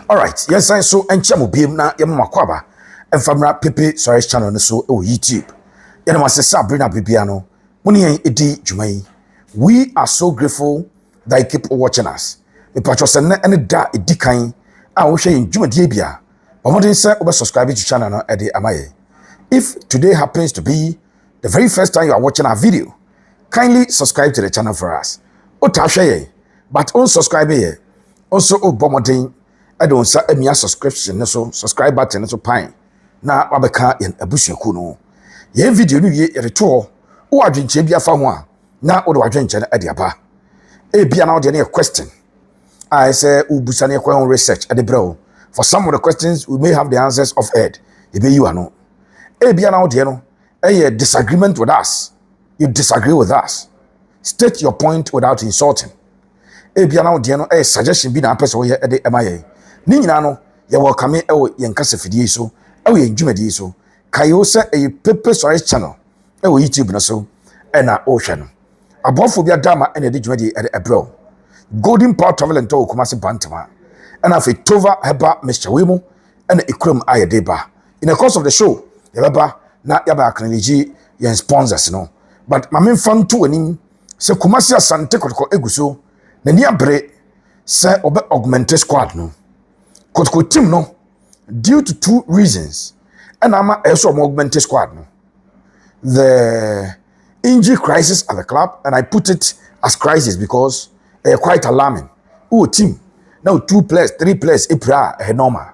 All right, yes, I so and chamo bim na yamma kwaba and famra pepe sorry channel no so YouTube. Yana se Sabrina Bibiano, muni edi jumai. We are so grateful that you keep watching us. Me patcho se na ene da edi kan a wo hwe juma die bia. Omodin se obe subscribe to channel no edi amaye. If today happens to be the very first time you are watching our video, kindly subscribe to the channel for us. O ta hwe ye, but on subscribe ye. Also o bomodin I don't say a subscription so subscribe button so pine. Na wabeka yen abusuaku no. Ye video no ye reto o adwenche bia fa ho a na o de adwenche na ade aba. E bia na o de na question. I say ubusa na ekwan research at the bro. For some of the questions we may have the answers of head. E be you ano. E bia na o de no a disagreement with us. You disagree with us. State your point without insulting. E bia na o de no a suggestion bi na person wo ye de emaye. Ni nyina no ye welcome ewo ye nkasa fidie so ewo ye dwumadi so kayo se e pepe sorry channel ewo YouTube no so e na o hwe no abofo bia dama e na de dwumadi e ebro golden power travel and talk kuma se bantama e na fe tova heba mr wemo e na ekuram ayede ba in the course of the show ye baba na ya ba acknowledge ye sponsors no but ma men fan to anim se kuma se Asante Kotoko eguso na ni abre se obe augmented squad no Kotoko team no due to two reasons and I'm also augmented squad no. The injury crisis at the club, and I put it as crisis because they're quite alarming. Who team now 2 players 3 players a normal,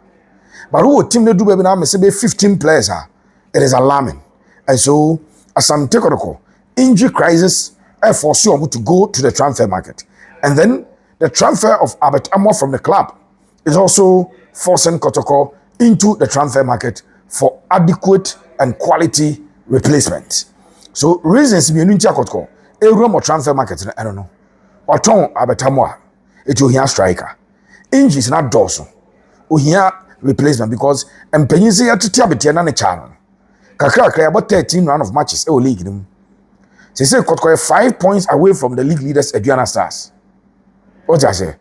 but who team they do baby now say 15 players it is alarming. And so Asante Kotoko injury crisis I force you to go to the transfer market, and then the transfer of Albert Amor from the club is also forcing Kotoko into the transfer market for adequate and quality replacement. So reasons me nuntia Kotoko e room transfer market I don't know. Oton Abetamwa it you hear striker. Injuries not dorsal. O hear replacement because empanyin say atete abetia na ne channel. Kakra about 13 round of matches e league them. Say Kotoko 5 points away from the league leaders Aduana Stars. What I say?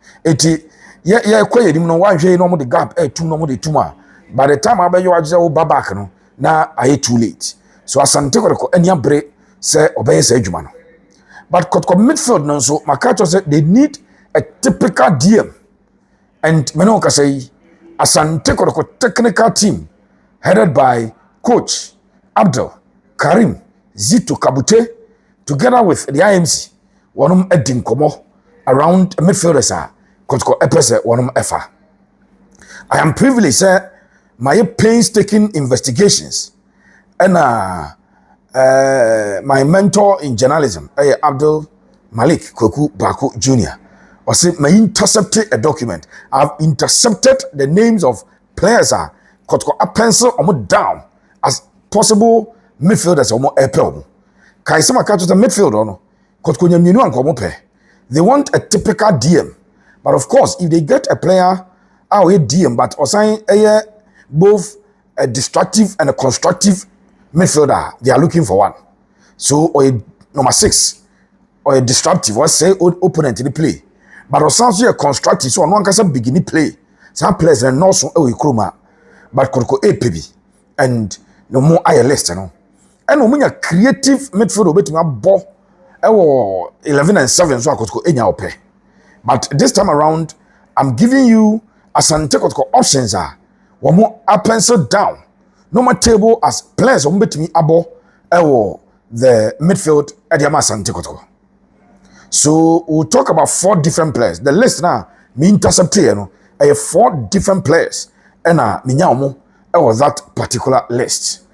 Yeah, quite no one no more the gap, two no more the tumor. By the time I bet you are back, no, now I too late. So Asante Kotoko any break, say obey say Jumano. But Kotoko midfield no so Makato said they need a typical DM. And Menoka say Asante Kotoko technical team headed by Coach Abdul Karim Zito Kabute together with the IMC, one Edin Komo around midfielders are. Kotoko epese wonum efa. I am privileged sir my painstaking investigations and my mentor in journalism Abdul Malik Koku Baku Jr. or say my intercepted a document. I've intercepted the names of players Kotoko a pencil or down as possible midfielders or more airplane. Kaisama catch the midfield or no Kotoko nyaminu and komope. They want a typical DM. But of course, if they get a player, DM, but assign both a destructive and a constructive midfielder, they are looking for one. So, or a number 6, or a disruptive, or say opponent in the play. But also a constructive, so one can say beginning play. Some players are not so kroma, but Kotoko APB and no more ILS, you know. And when a creative midfielder between a ball 11 and 7, so I could go any pay. But this time around, I'm giving you Asante Kotoko options one more pencil down. No more table as players on between abo the midfield at the Asante Kotoko. So we'll talk about 4 different players. The list now me intercept I have 4 different players and minyaomo that particular list.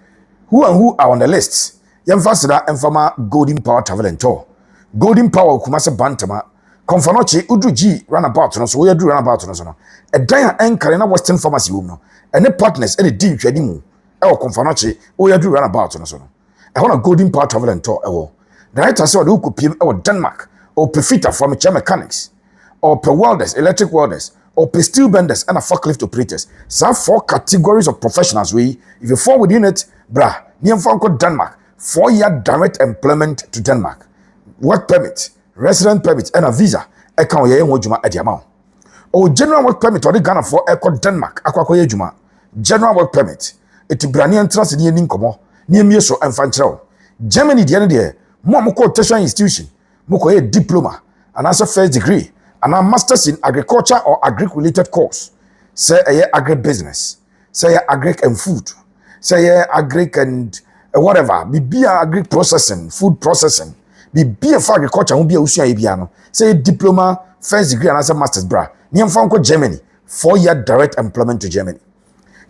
Who and who are on the list? Yemfasida Enfama Golden Power Travel and Tour. Golden Power Kumasa Bantama. Konfanoche Udru G runabout no so we do runabout no so no e dan anchor na Western Pharmacy wom no ene partners ene di ntwadi mu e wo Konfanoche we do runabout no so no e ho na Golden Power Travel and Tour e wo the right say we ko piem e wo Denmark or Pefita from Chair Mechanics or per welders electric welders or per steel benders and a forklift operators. Some 4 categories of professionals we if you fall within it bra near for Denmark 4-year direct employment to Denmark work permit resident permit and a visa e kan ye won djuma e dia ma O general work permit or the Ghana for Echo Denmark akwakoye adwuma. General work permit. Eti brani entrance ni eni nkomo. Ni emie so emfankyerɛw. Germany de ne mo amko tertiary institution. Moko ye diploma and as a first degree and a masters in agriculture or agric related course. Say agribusiness. Say agric and food. Say agric and whatever. Be agric processing, food processing. Be for agriculture won't be a usua ebiano. Say diploma, first degree and as a master's bra. Niam fanko Germany. 4-year direct employment to Germany.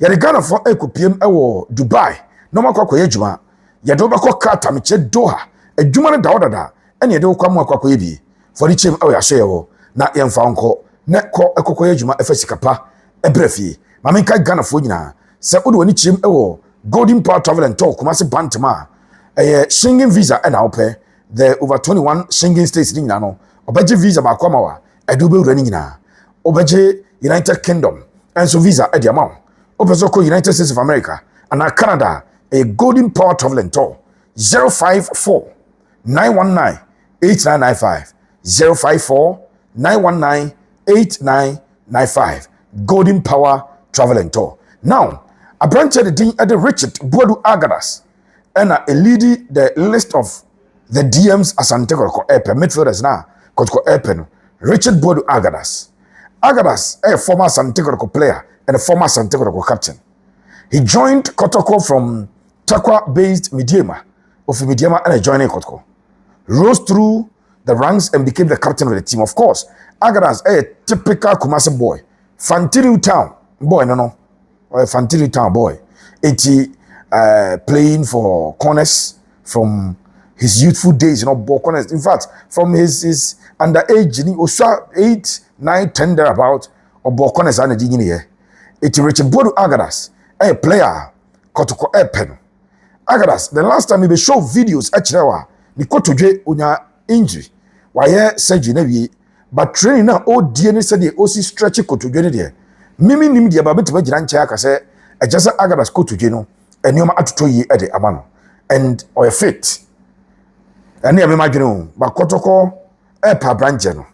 Yari Ghana for ekupiem ewo Dubai. No makwa kwa yejuma. Yadoba kwa kata miche Doha. Ejuma ne da. Ene yede kwa mwa kwa yebi. For the chem ewo yashewo. Na yemfa onko. Ne ko ekoko yejuma efesikapa. Ebrefi. Maminka Ghana for nyina. Se udu wani chem ewo Golden Power Travel and Tour kumasi bantama. Schengen visa ena ope. The over 21 Schengen states ni nyina no. Obeje visa ba kwa mawa. Edube urani nyina. Obeje United Kingdom. And so visa edi amount. Opesoko United States of America and Canada a Golden Power Travel and Tour 054 919 8995 054 919 8995 Golden Power Travel and Tour. Now, a branch of the Dean at the Richard Boadu Agadas and a lady the list of the DMs Asante Kotoko Eche Midfielders now Kotoko Eche Richard Boadu Agadas. Agadas, a former Asante Kotoko player and a former Asante Kotoko captain. He joined Kotoko from Takwa-based Midyema of Midyema and joining Kotoko. Rose through the ranks and became the captain of the team. Of course, Agadas, a typical Kumasi boy. Fantiri town boy, no. Fantiri town boy. Playing for corners from his youthful days, ball corners. In fact, from his underage, he was 8, 9, 10 thereabout, or ball corners and the year. Richard Boadu Agadas, a player, Kotoko Eche. Agadas, the last time he show videos, actually, ni Kotoko unya injury. Why surgery nevi, but training na DNA said the OC stretch Kotoko there. Mimi nim dia babet ba giran cha ka say ejasa Agadas Kotoko no, enioma atoto yi e de amano. And or fit. And near me, but Kotoko Eche branch no.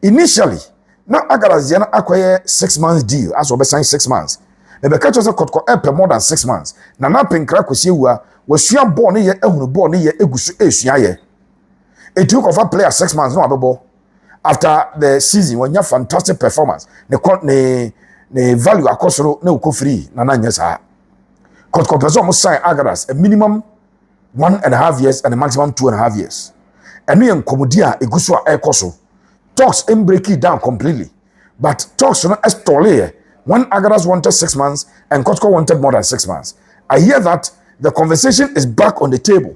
Initially, now Agadas yana acquire 6 months deal as we sign 6 months. Ebe catch us Kotoko Eche more than 6 months. Na penkra kwesi wa sua ball ne ye ehunu ball ne ye egusu esua ye. It took of a player 6 months no abebo. After the season when you fantastic performance, ne value akosoro na uko free na nya sa. Kotoko person must sign Agadas a minimum 1.5 years and a maximum 2.5 years. And we encomodia egusu a ekoso. Talks ain't break it down completely. But talks not estole when Agadas wanted 6 months and Kotoko wanted more than 6 months. I hear that the conversation is back on the table.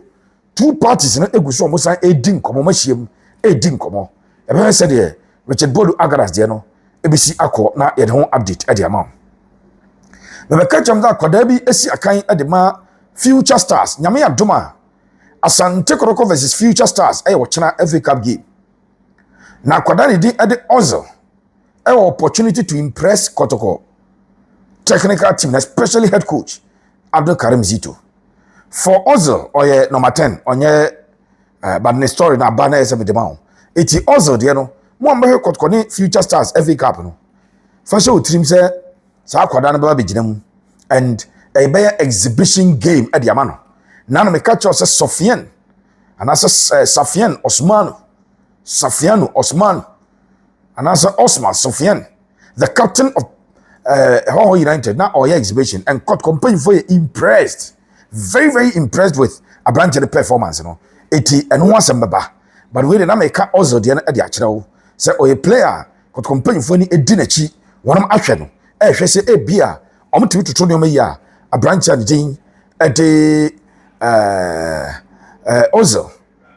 Two parties in Egusu almost say edin komo machiem edin komo. Ebe said here Richard Boadu Agadas there no ebisi akọ na ye ho update e dey amount. Me catch am that kodabi esi akan e dey ma Future Stars nyame adoma Asante Kotoko versus Future Stars e wo chena FA Cup game. Na kwadani di e dey Ozil e opportunity to impress Kotoko technical team, especially head coach Abdul Karim Zito. For Ozil, or number 10, on your bad story na banner is a bit down. It's Ozil, you know, more Kotoko Future Stars FA Cup. No, for sure, team say, Sa Kwadana Babijinum, and a bear exhibition game at Yamano. None of me catch us Sofian, and as Safian Sofiano Osman, and as Osman Sofian, the captain of Herbal United, now our exhibition, and Kotoko company for impressed. Very, very impressed with a branch of the performance, and once a baba. But we didn't make also the actual. Say, or a player could compare for any dinachi, one of action. She say, a beer, to Tony ya, a branch of the Dean at the Ozil.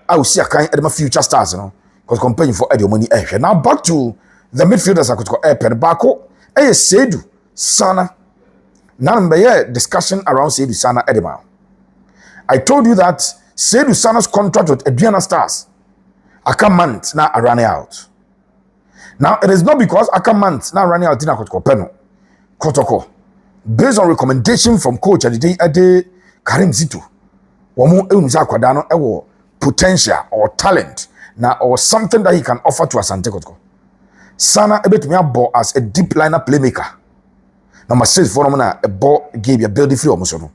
I will see a kind of my Future Stars, because comparing for Eddie money. Now back to the midfielders I could call Eche Bako, Seidu, Saana. Now be discussion around Seidu Saana Edema. I told you that Seidu Saana's contract with Adriana Stars aka month now running out. Now it is not because aka month now running out in Kotoko. Based on recommendation from coach Ade Karim Zito. Womo eunza kwadano ewo potential or talent now or something that he can offer to Asante Kotoko. Saana ebetumi abo as a deep liner playmaker. Number 6 for na a ball game ya build free omuso no.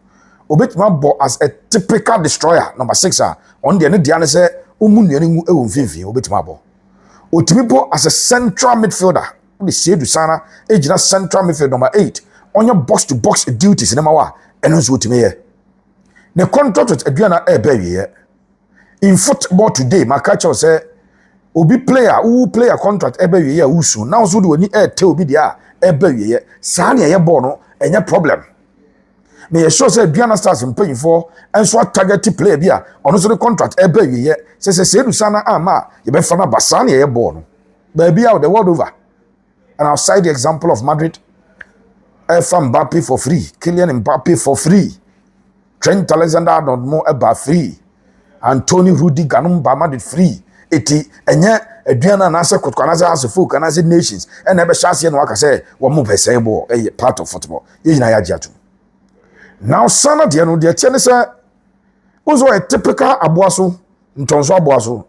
Obetumi abo as a typical destroyer. Number 6 on the end the say omunuani ngu ewo mfimfin obetumi abo. Otumi bo as a central midfielder. The Seidu Saana ejina central midfield number 8 on your box to box duties number 1 eno nso otumi ye. The contract with aduana ebe in football today my culture say obi player who play a contract ebe ye usu now so do oni te obi dia ebe ye saa na ye ball no enya problem me ye sure say aduana stars paying for and so target player bia ono so the contract ebe ye say Seidu Saana ama ye be fa na ba saa na ye ball no ba bia the world over. And I'll cite the example of Madrid. Mbappe for free. Kylian Mbappe for free. Trent Alexander-Arnold more about free. Anthony Rudiger number Madrid free. Eti enye aduana na ase Kotoko na ase folk na ase nations. And ebe chance no aka say wo mo pese bo part of football. Ye na ya giatu. Now Saana de no de tiene say ozo a typical aboaso ntonso aboaso.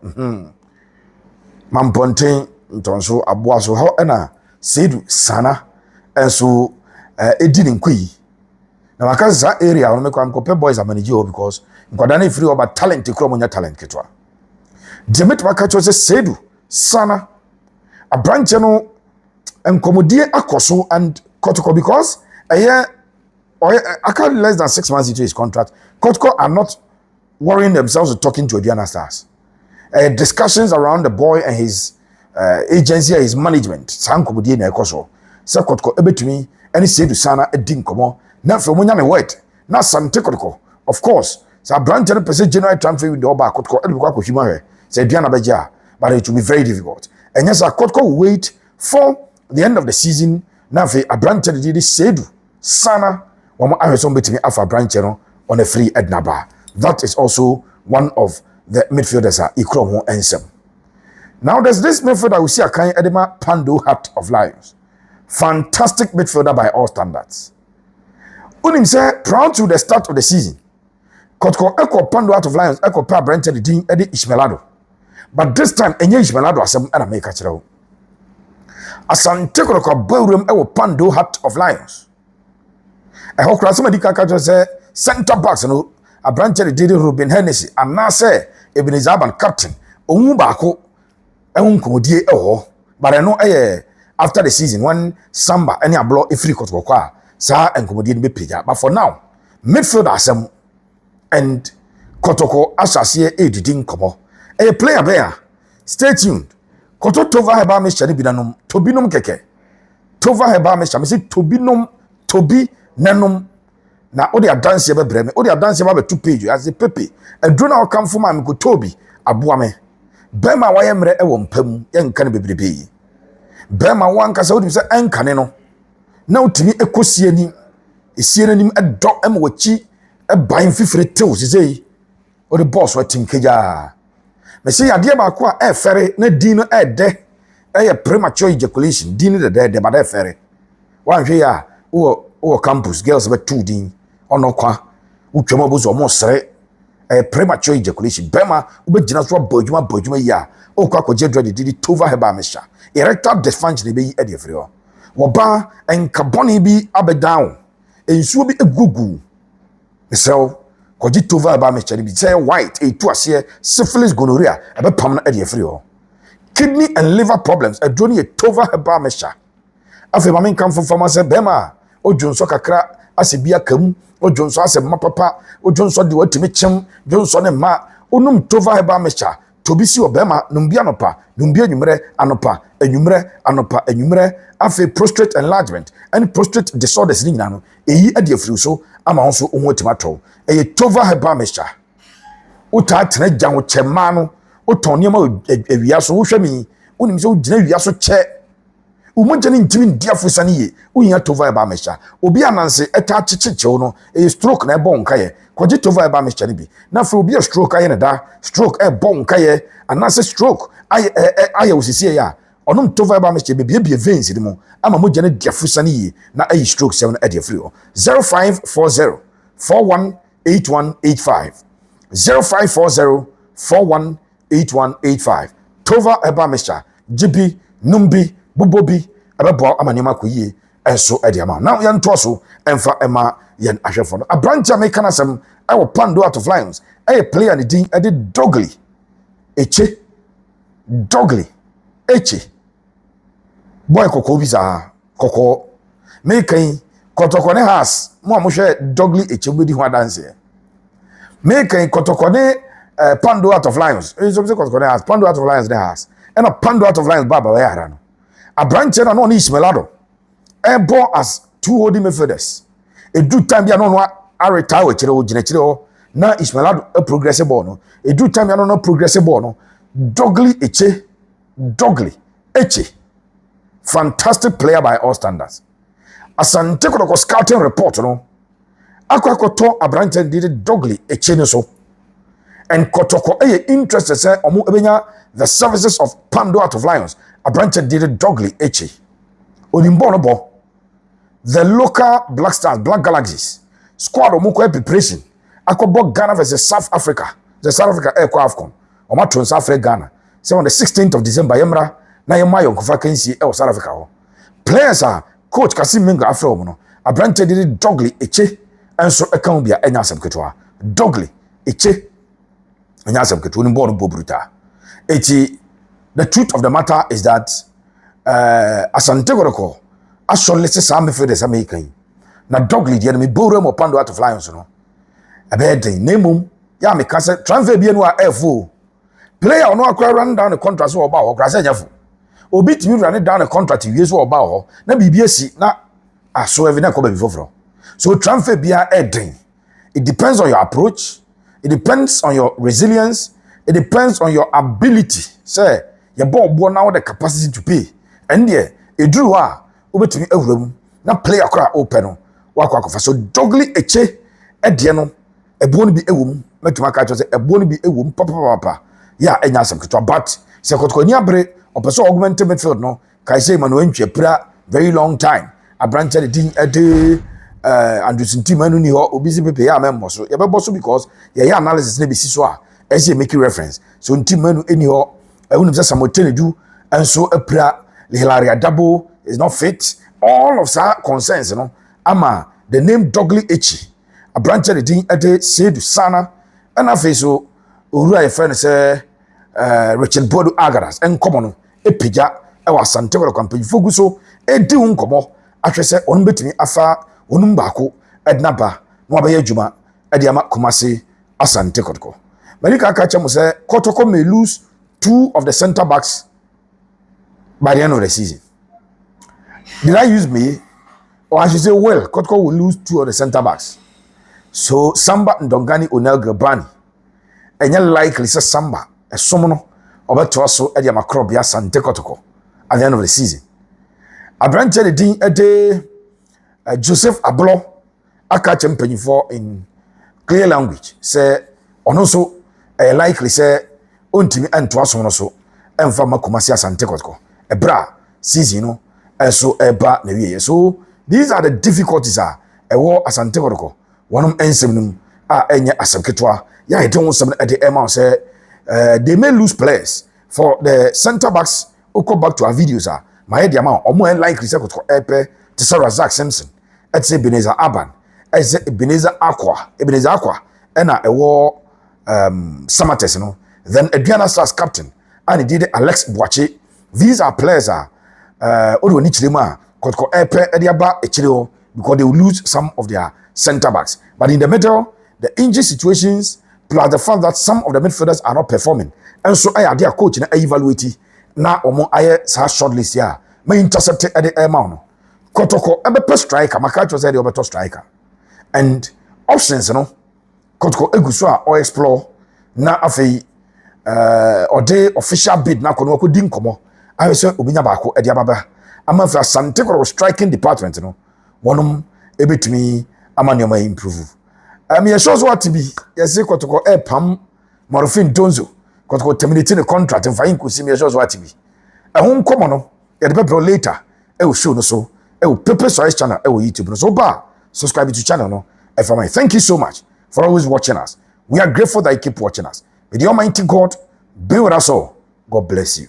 Mamponten ntonso aboaso ho na Seidu Saana so edin nkui na wakaza area on make am compare boys are manage because nkwada free over talent kro monya talent ketwa Demet wakacho se Seidu Saana a branch no enkomodie akoso and Kotoko because a year or account less than 6 months into his contract. Kotoko are not worrying themselves with talking to Aduana Stars. Discussions around the boy and his agency, his management, Sankomodie na ekoso. Se Kotoko ebetumi any Seidu Saana edin komo. Na from munya me word. Na Asante Kotoko. Of course, so branch no person general transfer with the oba Kotoko edukwa ko hima he. Se Aduana beja, but it will be very difficult. And yes, Kotoko will wait for the end of the season. Na fe a branch de Seidu Saana wamo ahweso betumi afa branch no on a free ednaba. That is also one of the midfielders ikrom ho ensem. Now there's this midfielder we see a kind Edema Pando Heart of Lions. Fantastic midfielder by all standards. Unim say proud to the start of the season. Kotoko Eko Pando Heart of Lions Eko Pa Brent the Dean Eddie Ishmelado. But this time enye Ishmelado asem ana make achirawo. Asante Kotoko Boadu Ewo Pando Heart of Lions. Eho kra some dika ka say center backs no a branch the Didi Ruben Hennessy and now say Ebenezer captain omu baako enkomodie eho but I know after the season when Samba any ablo e free Kotoko kwa sa enkomodie be page but for now midfield asem and Kotoko asase edidin komo player bear stay tuned Kotoko tova Herbal me chani binanom tobinom keke tova Herbal me chami say tobinom tobi nanom na odi adanse be breme odi adanse ba be 2 page as a pepe adro na come for am ko tobi aboa me bema wa yemre e wo mpam ye nka ne bebrebe bema wa nka sa odi se enkane no na otimi ekosie ni esie nanim edo em wachi e ban fifire tew sesei odi boss wa tinkeja me se ade ba ko a e fere na din no e de e ye premature ejaculation din de ba de fere wa hwe ya wo campus girls be 2 din ono kwa utwema bozo mo sere premature ejaculation bema ubegina so abodwuma ya okwa kwaje dread didi tova Herbal mesha erectile dysfunction be yi ede free wo ba enkaboni bi abedown ensuo bi egugu mesel kwaje tova Herbal mesha bi say white etu ase syphilis gonorrhea ebe pam na ede free kidney and liver problems adroni tova Herbal mesha afi mamen kam from pharmacy bema ojonso kakra asebia kam ojonso asema papa ojonso de watimi chem jonso ne ma onum tova Herbal mesha tobisi obema numbia nopa numbia nyumre anumre afi prostate enlargement and prostate disorders ni nyina no eyi ade afiri so ama wonso onwo timato tova Herbal mesha uta tena janwo chema no utonye ma ewia so wo hwemi unim se ugina wia so che umonje ni ntimi ndiafo ye unya tova Herbal mesha obi ananse eta chichichew no stroke na ebo nka ye kwaje tova Herbal mesha ni bi na for obi stroke aye ne da stroke ebo nka ye ananse stroke aye osisi ya onum tova Herbal mesha be bie veins ni mo ama moje ne diafo ye na aye stroke 7 e free 0540 418185 0540 418185 tova Herbal mesha jibi numbi bobobi abebo amanema koyie enso ede ama now yan toso emfa ema yen ahwefo no abrancha me kana sem I will pando out of lions player ni din ede Dogli Eche Dogli Eche boy koko bisa koko me kan Kotoko ne has mo amohwe Dogli Eche bedi ho adanse me kan Kotoko ne pando out of lions so say Kotoko ne has pando out of lions ne has and a pando out of lions baba we ara no abrancha na no ni Ismailado born as two holding midfielders. A do time ya no a retire we kire o gina kire o na Ismailado a progressive ball no. A do time ya no progressive ball no. Dogli Eche. Fantastic player by all standards. Asante Kotoko scouting report no. Akwakoto abrante did Dogli Eche no so. And Kotoko interested say omo ebenya the services of Pando out of Lions. Abrante did Dogli Eche. Onimbo the local Black Stars, Black Galaxies squad omukwe preparation akobo Ghana versus South Africa. The South Africa Air AFCON. Oma to South Africa Ghana. Say on the 16th of December yemra na yemayo kufa kensi South Africa ho. Players are coach Kasim Menga afro no. Abrante did Dogli Eche enso account bia enya asem ketwa. Dogli Eche enya asem ketwa onimbo no bobruta. Eti the truth of the matter is that Asante Kotoko actually say some midfielders American na Dogli dey me borrow mo Pando out of Lions no abedin nemum ya me kase transfer bi enu a F4 player no akwa run down the contract so oba ho krasa nyafo obi timi run down the contract wie so oba ho na bibia si na aso evi na ko ba bifoforo so transfer bia edin it depends on your approach, it depends on your resilience, it depends on your ability say your ball now the capacity to pay. And yeah, a drew ubetumi awuram na player kora open no wakwa kofa so Dogli Eche edieno ebo no bi ewum metuma ka cho say ebo no bi ewum papa ya enya asem ketwa but se Kotoko ni abre opeso augment midfield no kai say manu antwe pra very long time abranche the din ede Anderson team anu ni ho obi si pepe ya memmo so ye bebo so because ye analysis na bi si so a e make reference so team anu eni ho ehunu say samotenedu enso apra Hilaria Double is not fit. All of our concerns, you know. Ama the name Dogli Eche. A branch of the thing at the Seidu Saana. And I face so Ura friend say Richard Boadu Agaras and common Epija Asante Kotoko company Foguso di unkomo atwese on betimi afa onum baako ednaba no abaye adwuma ediama Kumasi Asante Kotoko. Malika aka chemo say Kotoko may lose two of the center backs by the end of the season. Did I use me? Or I should say, well, Kotoko will lose two of the center backs. So Samba and Dongani Onel Gabani. And you're likely say Samba, a summoner, or better also Eddie Macrobia Asante Kotoko at the end of the season. I branched the dean a day Joseph Ablo, I catch him penny for in clear language. Say, on also likely say, Untimi and Twason also, and from Kumasi Asante Kotoko. A bra season no so eba na wie so these are the difficulties a war Asante Kotoko one ensem num a enye asem ketwa ya ede won sem at the amount say they may lose players for the center backs who go back to our videos my head amount omo likely say Kotoko epe to Sarah Zach Simpson et say Ebenezer Aban et say Ebenezer Aqua na a war Samates no then Adriana Stars captain and he did Alex Boache. These are players Odo ni chirema Kotoko epe ediaba echireo because they will lose some of their center backs. But in the middle, the injury situations plus the fact that some of the midfielders are not performing. And so I their coach na evaluate na omo aye sa shortlist here. May intercept at the amount. Kotoko ebe striker, makacho say the obeto striker. And options no Kotoko eguso or explore na afei or day official bid na kono ko din komo. I say obinya baako e dia baba ama fa Asante Kotoko striking department no wonum ebetumi ama nyoma improve ye shows what to be yes Kotoko pam Morofin Donzo Kotoko terminating the contract and fine kusi me shows what to be ehun komo no ye de pepro later e will show no so e will pepper size channel e will YouTube no so ba subscribe to channel no FMI. Thank you so much for always watching us. We are grateful that you keep watching us. May the Almighty God be with us all. God bless you.